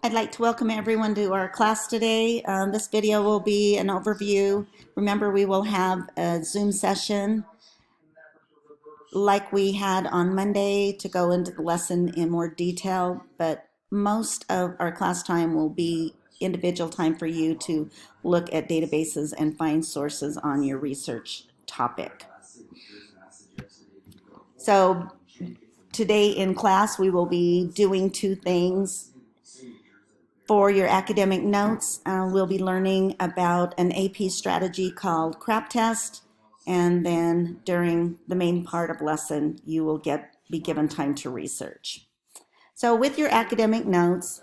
I'd like to welcome everyone to our class today. This video will be an overview. Remember, we will have a Zoom session like we had on Monday to go into the lesson in more detail, but most of our class time will be individual time for you to look at databases and find sources on your research topic. So today in class, we will be doing two things. For your academic notes, we'll be learning about an AP strategy called CRAP test, and then during the main part of lesson, you will be given time to research. So with your academic notes,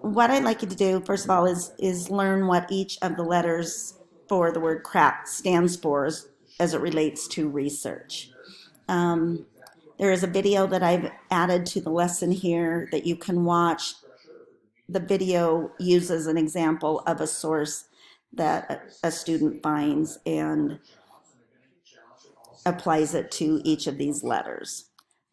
what I'd like you to do, first of all, is learn what each of the letters for the word CRAP stands for as it relates to research. There is a video that I've added to the lesson here that you can watch. The video uses an example of a source that a student finds and applies it to each of these letters.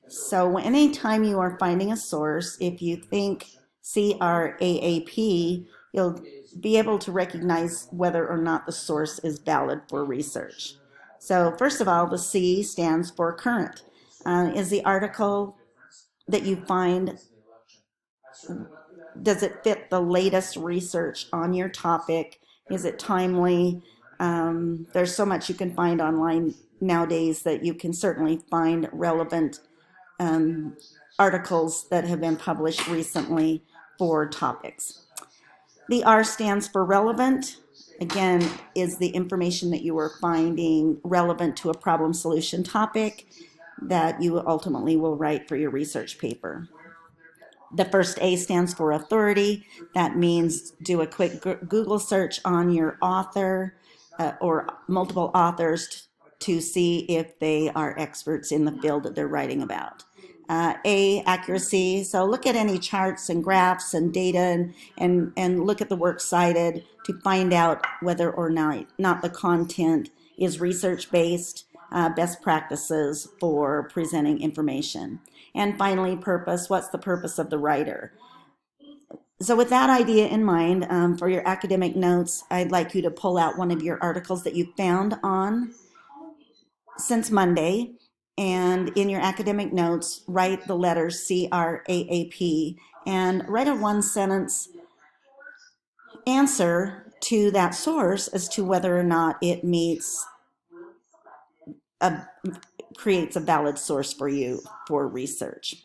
So anytime you are finding a source, if you think CRAAP, you'll be able to recognize whether or not the source is valid for research. So first of all, the C stands for current. Is the article that you find, does it fit the latest research on your topic? Is it timely? There's so much you can find online nowadays that you can certainly find relevant articles that have been published recently for topics. The R stands for relevant. Again, is the information that you are finding relevant to a problem solution topic that you ultimately will write for your research paper. The first A stands for authority. That means do a quick Google search on your author or multiple authors to see if they are experts in the field that they're writing about. A, accuracy. So look at any charts and graphs and data and look at the work cited to find out whether or not the content is research-based. Best practices for presenting information. And finally, purpose. What's the purpose of the writer? So with that idea in mind, for your academic notes, I'd like you to pull out one of your articles that you found on since Monday, and in your academic notes, write the letters CRAAP and write a one-sentence answer to that source as to whether or not it creates a valid source for you for research.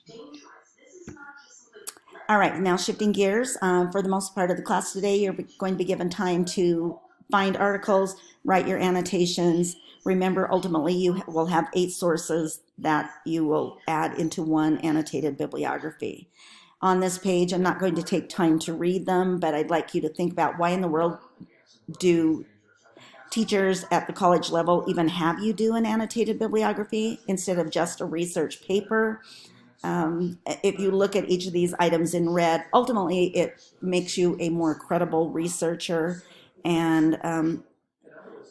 All right, now shifting gears. For the most part of the class today, you're going to be given time to find articles, write your annotations. Remember, ultimately, you will have 8 sources that you will add into one annotated bibliography. On this page, I'm not going to take time to read them, but I'd like you to think about why in the world do teachers at the college level even have you do an annotated bibliography instead of just a research paper. If you look at each of these items in red, ultimately it makes you a more credible researcher and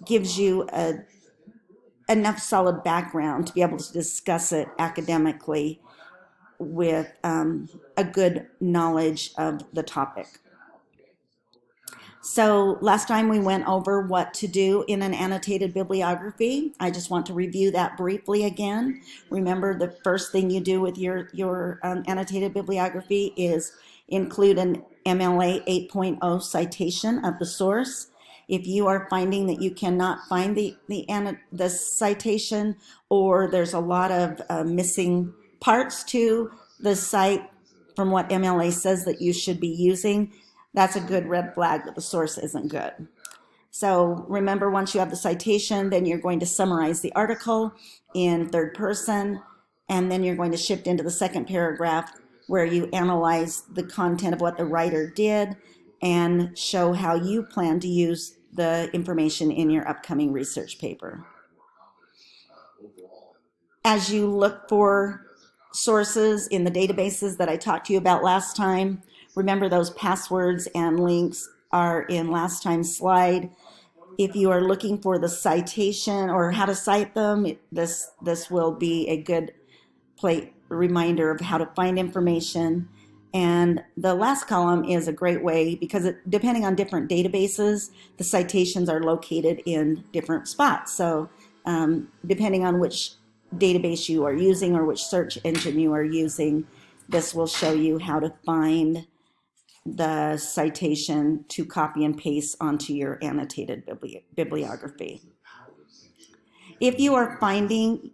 gives you enough solid background to be able to discuss it academically with a good knowledge of the topic. So last time we went over what to do in an annotated bibliography. I just want to review that briefly again. Remember, the first thing you do with your annotated bibliography is include an MLA 8.0 citation of the source. If you are finding that you cannot find the citation, or there's a lot of missing parts to the site from what MLA says that you should be using, that's a good red flag that the source isn't good. So remember, once you have the citation, then you're going to summarize the article in third person, and then you're going to shift into the second paragraph where you analyze the content of what the writer did and show how you plan to use the information in your upcoming research paper. As you look for sources in the databases that I talked to you about last time, remember those passwords and links are in last time's slide. If you are looking for the citation or how to cite them, this will be a good reminder of how to find information. And the last column is a great way because depending on different databases, the citations are located in different spots. So depending on which database you are using or which search engine you are using, this will show you how to find the citation to copy and paste onto your annotated bibliography. If you are finding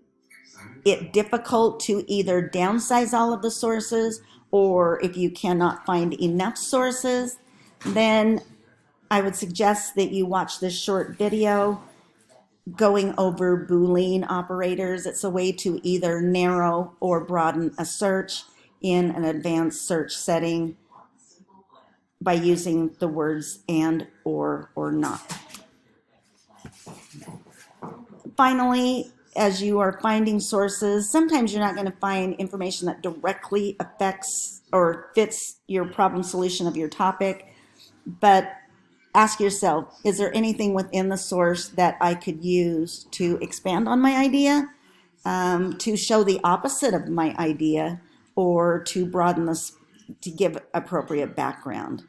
it difficult to either downsize all of the sources, or if you cannot find enough sources, then I would suggest that you watch this short video going over Boolean operators. It's a way to either narrow or broaden a search in an advanced search setting by using the words and, or not. Finally, as you are finding sources, sometimes you're not going to find information that directly affects or fits your problem solution of your topic, but ask yourself, is there anything within the source that I could use to expand on my idea, to show the opposite of my idea, or to broaden this, to give appropriate background?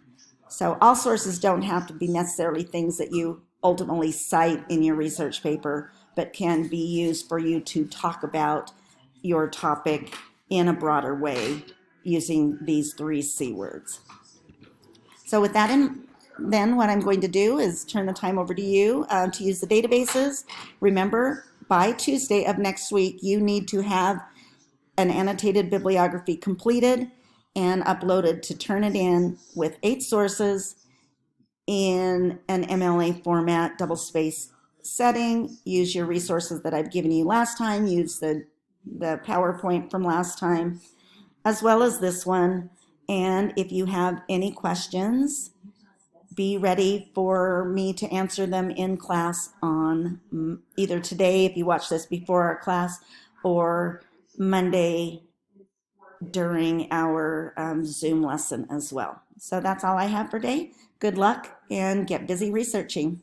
So all sources don't have to be necessarily things that you ultimately cite in your research paper, but can be used for you to talk about your topic in a broader way using these 3 C words. So with that then what I'm going to do is turn the time over to you to use the databases. Remember, by Tuesday of next week, you need to have an annotated bibliography completed and uploaded to Turnitin with 8 sources in an MLA format, double space setting. Use your resources that I've given you last time. Use the PowerPoint from last time, as well as this one. And if you have any questions, be ready for me to answer them in class on either today, if you watch this before our class, or Monday during our Zoom lesson as well. So that's all I have for today. Good luck and get busy researching.